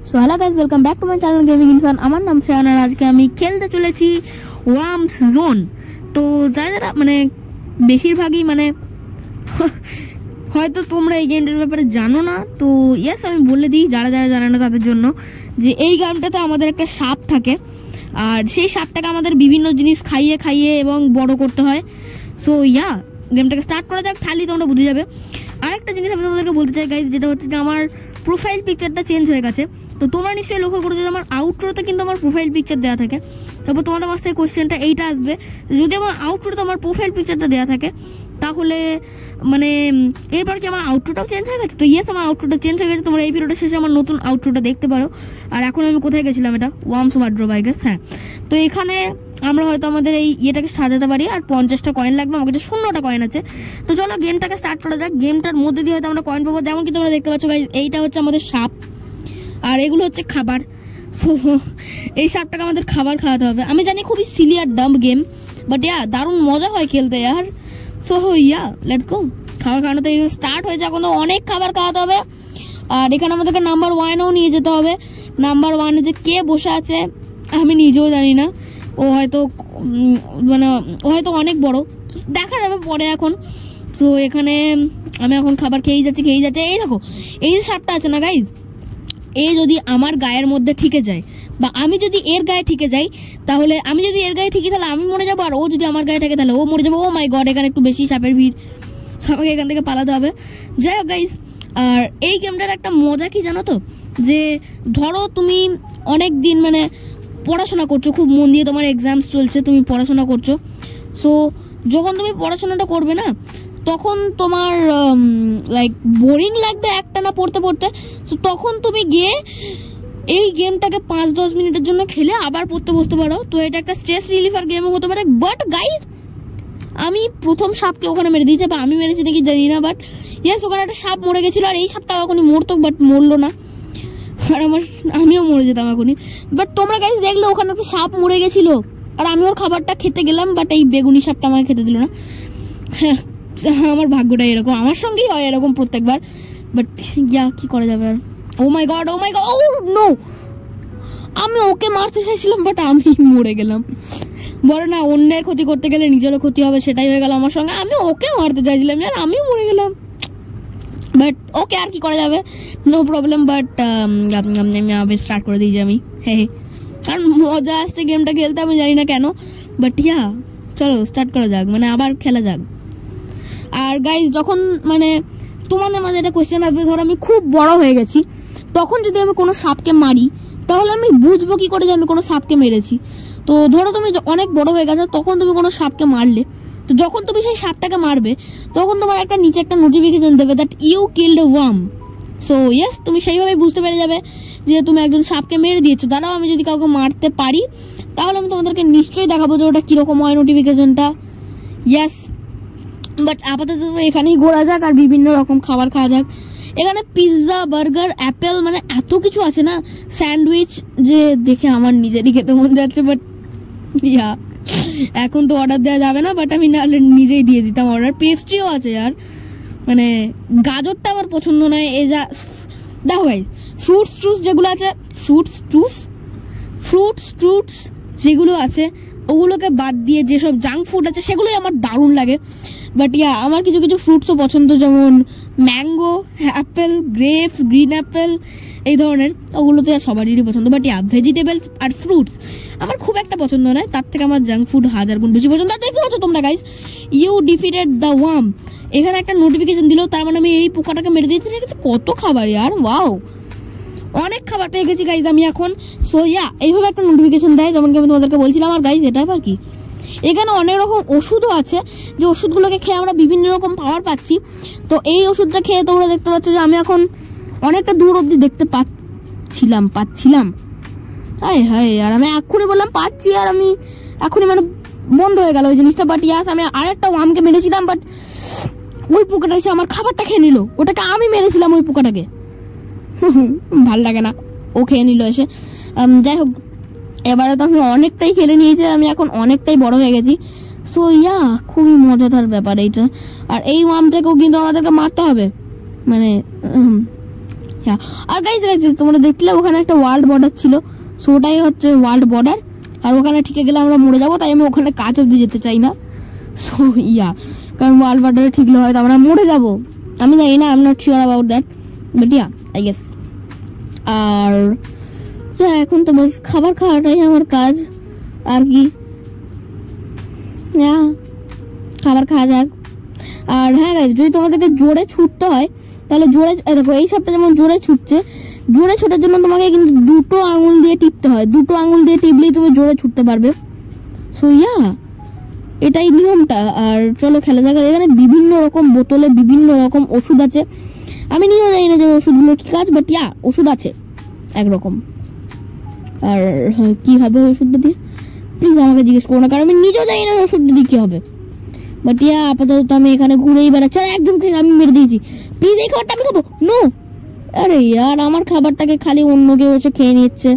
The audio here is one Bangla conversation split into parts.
So hello guys, welcome back to my channel gaming ইনসান। আমার নাম শ্রেয়ান আর আজকে আমি খেলতে চলেছি ওয়ার্মস জোন। তো যারা মানে বেশিরভাগই মানে হয়তো তোমরা এই গেমটার ব্যাপারে জানো না, তো ইয়েস আমি বলে দিই যারা যারা জানে না তাদের জন্য, যে এই গেমটাতে আমাদের একটা সাপ থাকে আর সেই সাপটাকে আমাদের বিভিন্ন জিনিস খাইয়ে খাইয়ে এবং বড় করতে হয়। সো ইয়া, গেমটাকে স্টার্ট করা যাক, তাহলেই তোমরা বুঝে যাবে। আরেকটা জিনিস আমি তোমাদেরকে বলতে চাই গাইজ, যেটা হচ্ছে যে আমার প্রোফাইল পিকচারটা চেঞ্জ হয়ে গেছে। তো তোমরা নিশ্চয়ই লক্ষ্য করেছো যে আমার আউটরোতে কিন্তু আমার প্রোফাইল পিকচার দেওয়া থাকে। তারপর তোমাদের মাঝে কোয়েশ্চেনটা এইটা আসবে, যদি আমার আউটরোতে আমার প্রোফাইল পিকচারটা দেওয়া থাকে তাহলে মানে এরপর কি আমার আউটরোটাও চেঞ্জ হয়ে গেছে? তো ইয়েস, আমার আউটরোটা চেঞ্জ হয়ে গেছে। তোমরা এই ভিডিওটা শেষে আমার নতুন আউটরোটা দেখতে পারো। আর এখন আমি কোথায় গেছিলাম, এটা ওয়ার্মস ওয়ার্ড্রোব আই গেস। হ্যাঁ, তো এখানে আমরা হয়তো আমাদের এই ইয়েটাকে সাজাতে পারি। আর 50টা কয়েন লাগবে, আমার কাছে 0টা কয়েন আছে। তো চলো গেমটাকে স্টার্ট করা যাক। গেমটার মধ্যে দিয়ে হয়তো আমরা কয়েন পাবো, যেমন কি তোমরা দেখতে পাচ্ছ গাইজ, এইটা হচ্ছে আমাদের সাপ আর এগুলো হচ্ছে খাবার। সো এই সাপটাকে আমাদের খাবার খাওয়াতে হবে। আমি জানি খুবই সিলি আর ডাম্ব গেম, বাট ইয়া দারুণ মজা হয় খেলতে ইয়ার। So yeah, let's go. খাবার খাওয়ানো তো স্টার্ট হয়েছে, এখন তো অনেক খাবার খাওয়াতে হবে। আর এখানে আমাদেরকে নাম্বার 1-এও নিয়ে যেতে হবে। নাম্বার 1-এ যে কে বসে আছে আমি নিজেও জানি না। ও হয়তো মানে ও হয়তো অনেক বড়, দেখা যাবে পরে এখন। সো এখানে আমি এখন খাবার খেয়েই যাচ্ছি। এই দেখো, এই যে সাপটা আছে না গাইজ, এ যদি আমার গায়ের মধ্যে ঠিকে যায় বা আমি যদি এর গায়ে ঠিকে যাই, তাহলে আমি যদি এর গায়ে ঠিকি তাহলে আমি মরে যাবো, আর ও যদি আমার গায়ে থাকে তাহলে ও মরে যাবো। ও মাই গড, এখানে একটু বেশি সাপের ভিড়, আমাকে এখান থেকে পালাতে হবে। যাই হোক গাইজ, আর এই গেমটার একটা মজা কি জানো তো, যে ধরো তুমি অনেক দিন মানে পড়াশোনা করছো, খুব মন দিয়ে তোমার এক্সামস চলছে, তুমি পড়াশোনা করছো। সো যখন তুমি পড়াশোনাটা করবে না, তখন তোমার লাইক বোরিং লাগবে একটানা পড়তে পড়তে। সো তখন তুমি গিয়ে এই গেমটাকে 5-10 মিনিটের জন্য খেলে আবার পড়তে বসতে পারো। তো এটা একটা স্ট্রেস রিলিফার গেমও হতে পারে। বাট গাইজ, আমি প্রথম সাপকে ওখানে মেরে দিয়েছি, বা আমি মেরেছি নাকি জানি না, বাট ইয়েস ওখানে একটা সাপ মরে গেছিলো। আর এই সাপটা এখনই মরতো, বাট মরলো না। আর আমিও মরে যেতাম এখনই। বাট তোমরা গাইজ দেখলে ওখানে একটা সাপ মরে গেছিল, আর আমি ওর খাবারটা খেতে গেলাম, বাট এই বেগুনি সাপটা আমাকে খেতে দিল না। হ্যাঁ, আমার ভাগ্যটা এরকম, আমার সঙ্গেই হয় এরকম প্রত্যেকবার। বাট ইয়া, কি করা যাবে আর। ও মাই গড, ও নো, আমি ওকে মারতে চাইছিলাম বাট আমি মরে গেলাম। বলো না, অন্যের ক্ষতি করতে গেলে নিজেরও ক্ষতি হবে, সেটাই হয়ে গেল আমার সঙ্গে। আমি ওকে মারতে চাইছিলাম আর আমি মরে গেলাম। বাট ওকে, আর কি করা যাবে, নো প্রবলেম। বাট আমি আবার স্টার্ট করে দিয়েছি আমি। হ্যাঁ, কারণ মজা আসছে গেমটা খেলতে, আমি জানি না কেন। বাট ইয়া, চলো স্টার্ট করা যাক, মানে আবার খেলা যাক। আর গাইজ, যখন মানে তোমাদের মাঝে একটা কোয়েশ্চেন আসবে, ধরো আমি খুব বড় হয়ে গেছি, তখন যদি আমি কোনো সাপকে মারি তাহলে আমি বুঝবো কি করে যে আমি কোনো সাপকে মেরেছি? তো ধরো তুমি অনেক বড় হয়ে গেছো, তখন তুমি কোনো সাপকে মারলে, তো যখন তুমি সেই সাপটাকে মারবে তখন তোমার একটা নিচে একটা নোটিফিকেশন দেবে that you killed a worm. So yes, তুমি সেইভাবে বুঝতে পেরে যাবে যে তুমি একজন সাপকে মেরে দিয়েছো। দাঁড়াও, আমি যদি কাউকে মারতে পারি তাহলে আমি তোমাদেরকে নিশ্চয়ই দেখাবো যে ওটা কিরকম হয় নোটিফিকেশনটা। ইয়েস, বাট আপাতত এখানেই ঘোরা যাক আর বিভিন্ন রকম খাবার খাওয়া যাক। এখানে পিৎজা, বার্গার, অ্যাপেল, মানে এত কিছু আছে না, স্যান্ডউইচ, যে দেখে আমার নিজেরই খেতে মন যাচ্ছে। বাট ইয়া, এখন তো অর্ডার দেওয়া যাবে না, বাট আমি নাহলে নিজেই দিয়ে দিতাম অর্ডার। পেস্ট্রিও আছে আর, মানে গাজরটা আমার পছন্দ নয়। এই যা দেখো ভাই, ফ্রুটস যেগুলো আছে, ফ্রুটস যেগুলো আছে ওগুলোকে বাদ দিয়ে যেসব জাঙ্ক ফুড আছে সেগুলোই আমার দারুণ লাগে। বাট ইয়া, আমার কিছু কিছু ফ্রুটসও পছন্দ, যেমন mango, apple, grapes, green apple, এই ধরনের, ওগুলোতে সবারই পছন্দ। বাট ইয়া, ভেজিটেবলস আর ফ্রুটস আমার খুব একটা পছন্দ নয়, তার থেকে আমার জাঙ্ক ফুড 1000 গুণ বেশি পছন্দ। দেখতে পাচ্ছ তোমরা guys, you defeated the worm, এখানে একটা নোটিফিকেশন দিল, তার মানে আমি এই পোকাটাকে মেরে দিয়েছি। কত খাবার ইয়ার, ওয়াও, অনেক খাবার পেয়ে গেছি গাইজ আমি এখন। সো ইয়া, এইভাবে একটা নোটিফিকেশন দেয়, যেমন কি আমি তোমাদেরকে বলছিলাম। আর গাইজ, এটা আবার কি, এখানে অনেক রকম ওষুধও আছে, যে ওষুধগুলোকে খেয়ে আমরা বিভিন্ন রকম পাওয়ার পাচ্ছি। তো এই ওষুধটা খেয়ে তোমরা দেখতে পাচ্ছ যে আমি এখন অনেকটা দূর অব্দি দেখতে পাচ্ছিলাম। হায় আর আমি এক্ষুনি বললাম পাচ্ছি, আর আমি এখনই মানে বন্ধ হয়ে গেল ওই জিনিসটা। বাট ইয়াস, আমি আরেকটা ওয়ার্মকে মেরেছিলাম, বাট ওই পোকাটা এসে আমার খাবারটা খেয়ে নিল। ওটাকে আমি মেরেছিলাম, ওই পোকাটাকে, ভাল লাগে না, ও খেয়ে নিল এসে। যাই হোক, এবারে তো আমি অনেকটাই খেলে নিয়েছি, আমি এখন অনেকটাই বড় হয়ে গেছি। সো ইয়া, খুবই মজাদার ব্যাপার এইটা। আর এই ওয়ার্মটাকেও কিন্তু আমাদেরকে মারতে হবে, মানে হ্যাঁ, আর গাইজ তোমরা দেখলে ওখানে একটা ওয়ার্ল্ড বর্ডার ছিল, সো ওটাই হচ্ছে ওয়ার্ল্ড বর্ডার। আর ওখানে ঠিকে গেলে আমরা মরে যাবো, তাই আমি ওখানে কাজ অব্দি যেতে চাই না। সো কারণ ওয়ার্ল্ড বর্ডারে ঠিকলে হয়তো আমরা মরে যাবো, আমি জানি না, I am not sure about that, but I guess. আর এখন তো বাস খাবার খাওয়াটাই আমার কাজ, আর কি খাবার খাওয়া যাক। আর হ্যাঁ গাইজ, যদি তোমাদেরকে জোরে ছুটতে হয় তাহলে জোরে দেখো, এই সাপটা যেমন জোরে ছুটছে, জোরে ছোটার জন্য তোমাকে কিন্তু 2টো আঙুল দিয়ে টিপতে হয়, 2টো আঙুল দিয়ে টিপলেই তুমি জোরে ছুটতে পারবে। সো এটাই নিয়মটা। আর চলো খেলা যাক। এখানে বিভিন্ন রকম বোতলে বিভিন্ন রকম ওষুধ আছে, আমি নিজেও জানি না যে ওষুধগুলোর কি কাজ, বাট ওষুধ আছে একরকম। আর কি হবে ওষুধটা দিয়ে প্লিজ আমাকে জিজ্ঞেস করো না, কারণ আমি নিজেও জানি না ওষুধটা দিয়ে কি হবে। বাট আপাতত আমি এখানে ঘুরেই বেড়াচ্ছি। আর একজনকে আমি মেরে দিয়েছি, প্লিজ এই খাবারটা আমি খাবো। নো, আরে আমার খাবারটাকে খালি অন্য কেউ এসে খেয়ে নিচ্ছে,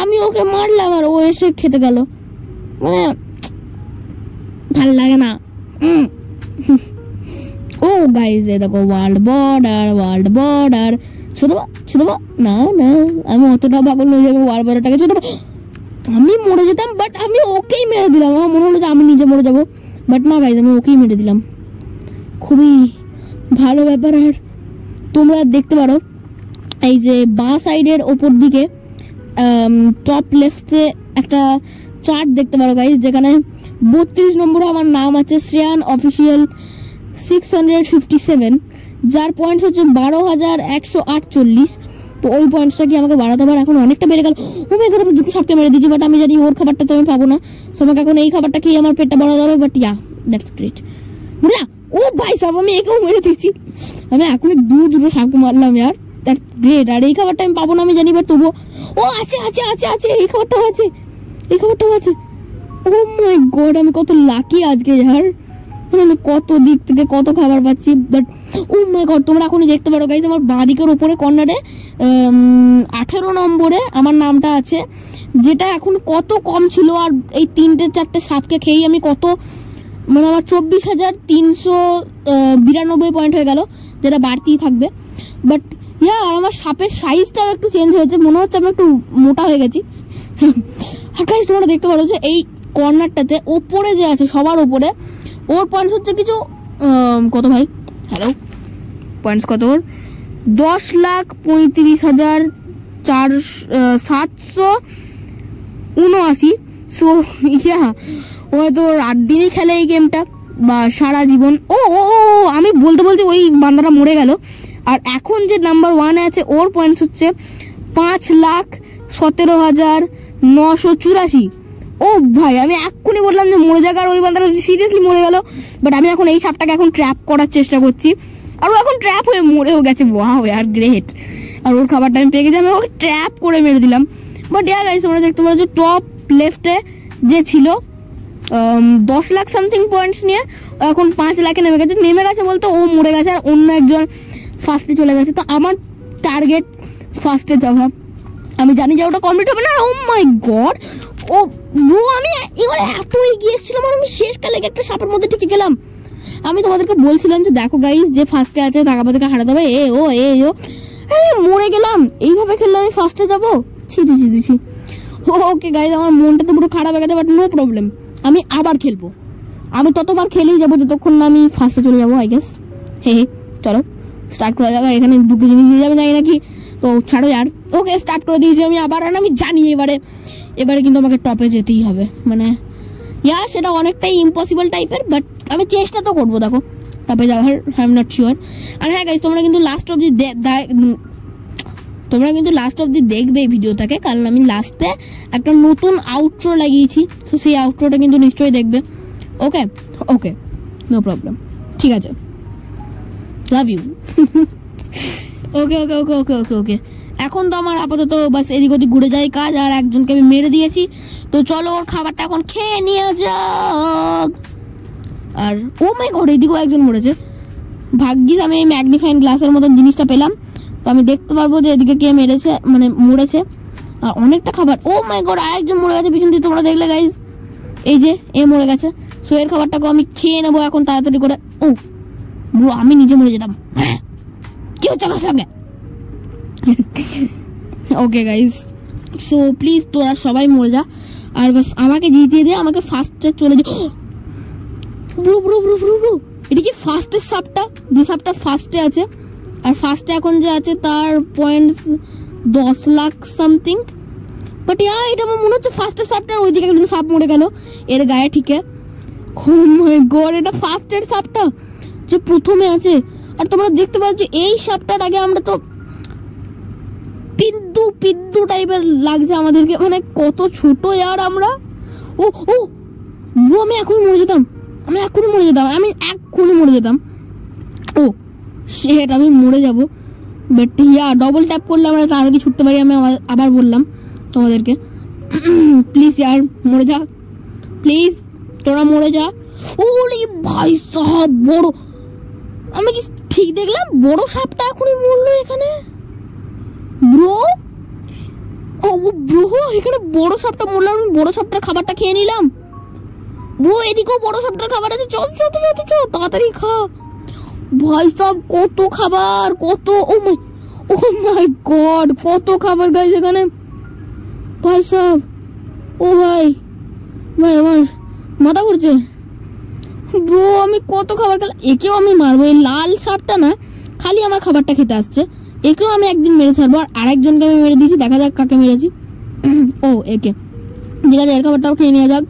আমি ওকে মারলাম আর ও এসে খেতে গেল, মানে ভালো লাগে না। ও গাইজ দেখো, ওয়ার্ল্ড বর্ডার শুধু না, আমি অতটা পাগল নই যে আমি ওয়ার্ল্ড বর্ডারটাকে শুধু আমি মরে যেতাম, বাট আমি ওকেই মেরে দিলাম। আমার মনে হলো যে আমি নিজে মরে যাবো, বাট না গাইজ, আমি ওকেই মেরে দিলাম। খুবই ভালো ব্যাপার। আর তোমরা দেখতে পারো এই যে বাঁ সাইডের ওপর দিকে টপ লেফটে একটা চার্ট দেখতে পারো গাইজ, যেখানে 32 নম্বরে আমার নাম আছে, শ্রেয়ান অফিসিয়াল 657, যার পয়েন্টস হচ্ছে 12,148। তো ওই পয়েন্টসটা কি আমাকে বাড়াতে পারে? এখন অনেকটা বেড়ে গেল। ও মাই গড, আমি দুটো সাপকে মেরে দিয়েছি, বাট আমি জানি ওর খাবারটা তো আমি পাবো না, সো আমাকে এখন এই খাবারটা খেয়ে আমার পেটটা বড় যাবে। But that's great. বুঝলা, ও ভাই সাহেব, আমি একেও মেরে দিয়েছি। আমি এখনই দুটো সাপকে মারলাম, দ্যাটস গ্রেট। আর এই খাবারটা আমি পাবো না আমি জানি, বাট তবুও ও আছে, এই খাবারটাও আছে, ও মাই গড, আমি কত লাকি আজকে আমি কত দিক থেকে কত খাবার পাচ্ছি। বাট ও মাই গড, তোমরা এখনই দেখতে পারো গাইজ, আমার বাঁ দিকের ওপরে কর্নারে 18 নম্বরে আমার নামটা আছে, যেটা এখন কত কম ছিল। আর এই 3-4টে সাপকে খেয়েই আমি কত, মানে আমার 24,392 পয়েন্ট হয়ে গেল, যেটা বাড়তেই থাকবে। বাট আর আমার সাপের সাইজটাও একটু চেঞ্জ হয়েছে, মনে হচ্ছে আমি একটু মোটা হয়ে গেছি। আর গাইজ তোমরা দেখতে পারো যে এই কর্নারটাতে ওপরে যে আছে, সবার ওপরে ওর পয়েন্টস হচ্ছে কিছু কত ভাই, হ্যালো, পয়েন্টস কত ওর? 10,35,779। সো ও হয়তো রাত দিনই খেলে এই গেমটা, বা সারা জীবন। ও আমি বলতে ওই বান্দাটা মরে গেল। আর এখন যে নাম্বার 1-এ আছে, ওর পয়েন্টস হচ্ছে 5,17,984। ও ভাই, আমি এক্ষুনি বললাম যে মরে যাক, আর ওই বান্দাটা সিরিয়াসলি মরে গেল। বাট আমি এখন এই সাপটাকে এখন ট্র্যাপ করার চেষ্টা করছি, আর ও এখন ট্র্যাপ হয়ে মরেও গেছে। Wow great. আর ওর খাবারটা আমি পেয়ে গেছি, আমি ওকে ট্র্যাপ করে মেরে দিলাম। বাট গাইস, তোমরা দেখতে পারো যে টপ লেফটে যে ছিল 10 লাখ সামথিং পয়েন্টস নিয়ে, এখন 5 লাখে নেমে গেছে বলতে ও মরে গেছে, আর অন্য একজন ফার্স্টে চলে গেছে। তো আমার টার্গেট ফার্স্টে যাওয়া, আমি জানি যে ওটা কমপ্লিট হবে না। ও মাই গড, আমি এবারে এত এগিয়ে এসেছিলাম, আর আমি শেষকালে একটা সাপের মধ্যে টিকে গেলাম। আমি তোমাদেরকে বলছিলাম যে দেখো গাইস, যে ফার্স্টে আছে তাকে আমাদেরকে হারাতে হবে। মরে গেলাম। এইভাবে খেললে আমি ফার্স্টে যাবো? ছি। ওকে গাইস, আমার মনটা তো পুরো খারাপ হয়ে গেছে, বাট নো প্রবলেম, আমি আবার খেলবো। আমি ততবার খেলেই যাবো যতক্ষণ না আমি ফার্স্টে চলে যাবো, আই গেস। চলো স্টার্ট করা যাক। আর এখানে দুটো জিনিস দিয়ে যাবে, জানি নাকি, তো ছাড়ো ওকে স্টার্ট করে দিয়েছি আমি আবার। আর আমি জানি এবারে কিন্তু আমাকে টপে যেতেই হবে, মানে সেটা অনেকটাই ইম্পসিবল টাইপের, বাট আমি চেষ্টা তো করবো। দেখো টপে যাওয়ার, আই এম নট শিওর। আর হ্যাঁ গাইস, তোমরা কিন্তু লাস্ট অবধি দেখবে এই ভিডিওটাকে, কারণ আমি লাস্টে একটা নতুন আউটরো লাগিয়েছি, সো সেই আউটরোটা কিন্তু নিশ্চয়ই দেখবে। ওকে নো প্রবলেম, ঠিক আছে, লাভ ইউ। ওকে। এখন তো আমার আপাতত বাস এদিক ওদিক ঘুরে যাই কাজ। আর একজনকে আমি মেরে দিয়েছি, তো চলো ওর খাবারটা এখন খেয়ে নিয়ে যাক। আর ও মাই গড, এদিকেও একজন মরেছে। ভাগ্যিস আমি এই ম্যাগনিফাইং গ্লাসের মতন জিনিসটা পেলাম, তো আমি দেখতে পারবো যে এদিকে কে মেরেছে, মানে মরেছে। আর অনেকটা খাবার। ও মাই গড, আরেকজন মরে গেছে পিছন দিয়ে, তোমরা দেখলে গাইজ, এই যে এ মরে গেছে। সো এর খাবারটাকে আমি খেয়ে নেবো এখন তাড়াতাড়ি করে। ও ব্রো, আমি নিজে মরে যেতাম। কি হচ্ছে আমার সঙ্গে? ওকে গাইস, সো প্লিজ তোরা সবাই মরে যা, আর বাস আমাকে জিতিয়ে দে, আমাকে ফার্স্টে চলে যা। Bro bro bro bro bro, এটা কি ফার্স্টের সাপটা? যে সাপটা ফার্স্টে আছে, আর ফার্স্টে এখন যে আছে তার পয়েন্টস 10 লাখ সামথিং। বাট এটা আমার মনে হচ্ছে ফার্স্টের সাপটা, ওইদিকে একজন সাপ মরে গেল এর গায়ে, ঠিক আছে। ও মাই গড, এটা ফার্স্টের সাপটা যে প্রথমে আছে। আর তোমরা দেখতে পাচ্ছ এই সাপটার আগে আমরা তো পিদ্দু পিদ্দু টাইপের লাগছে আমাদেরকে, মানে কত ছোট আর আমরা। ও ও আমি এখনই মরে যেতাম, আমি এখনই মরে যেতাম। ও সেটা আমি মরে যাব, বাট ডবল ট্যাপ করলে আমরা তাড়াতাড়ি ছুটতে পারি। আমি আবার বললাম তোমাদেরকে, প্লিজ ইয়ার মরে যা, প্লিজ তোরা মরে যা। ওরে ভাই সাহেব, বড়, আমি কি ঠিক দেখলাম? বড় সাপটা এখনই মরলো এখানে ব্রো। ও ব্রো, এখানে বড় সাপটা মরলো, আমি বড় সাপটার খাবারটা খেয়ে নিলাম। ব্রো এদিকেও বড় সাপটার খাবার আছে, চল চল চল চল তাড়াতাড়ি খা। ভাই সাহেব কত খাবার, কত, ও মাই গড, কত খাবার গাইস এখানে ভাই সাহেব। ও ভাই আমার মাথা ঘুরছে ব্রো, আমি কত খাবার খেলাম। একেও আমি মারবো, এই লাল সাপটা না খালি আমার খাবারটা খেতে আসছে, একেও আমি একদিন মেরে ছাড়বো। আর আরেকজনকে আমি মেরে দিয়েছি, দেখা যাক কাকে মেরেছি। ও একে, ঠিক আছে, এর খাবারটাও খেয়ে নেওয়া যাক।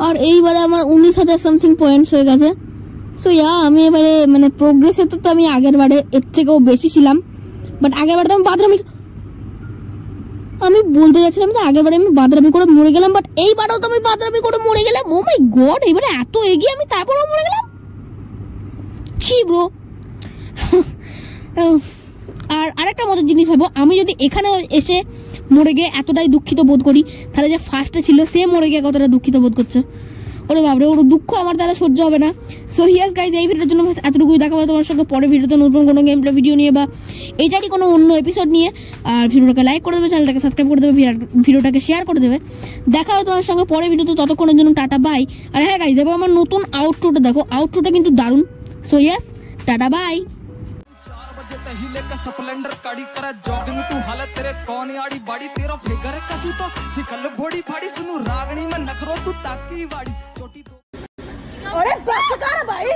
আর এইবারে আমার 19,000 সামথিং পয়েন্টস হয়ে গেছে। সো আমি এবারে মানে প্রোগ্রেসে তো আমি আগের বারে এর থেকেও বেশি ছিলাম, বাট আগের বারে তো আমি বলতে যাচ্ছিলাম যে আগের বারে আমি বাদরামি করে মরে গেলাম, বাট এইবারেও তো আমি বাদরামি করে মরে গেলাম। ও মাই গড, এইবারে এত এগিয়ে আমি তারপরেও মরে গেলাম, ছি ব্রো। আর আরেকটা মজার জিনিস ভাবো, আমি যদি এখানে এসে মরে গিয়ে এতটাই দুঃখিত বোধ করি, তাহলে যে ফার্স্টে ছিল সে মরে গিয়ে কতটা দুঃখিত বোধ করছে। ওরে বাবরে, ওর দুঃখ আমার দ্বারা সহ্য হবে না। সো হিয়াস গাইজ, এই ভিডিওর জন্য এতটুকুই। দেখা হবে তোমার সঙ্গে পরে ভিডিওতে নতুন কোনো গেম প্লে ভিডিও নিয়ে বা এইটারই কোনো অন্য এপিসোড নিয়ে। আর ভিডিওটাকে লাইক করে দেবে, চ্যানেলটাকে সাবস্ক্রাইব করে দেবে, ভিডিওটাকে শেয়ার করে দেবে। দেখা হবে তোমার সঙ্গে পরে ভিডিওতে, ততক্ষণের জন্য টাটা বাই। আর হ্যাঁ গাইজ, এবার আমার নতুন আউটরোটা দেখো, আউটরোটা কিন্তু দারুণ। So yes, tata bye. हिले का स्प्लेंडर काड़ी करा जॉगिंग तू हालत तेरे कौन आड़ी बाड़ी तेरा फिगर कसू तो सिकल बॉडी फाड़ी सुनु रागणी में नखरो तू ताकी वाड़ी छोटी तो। अरे बस कर भाई।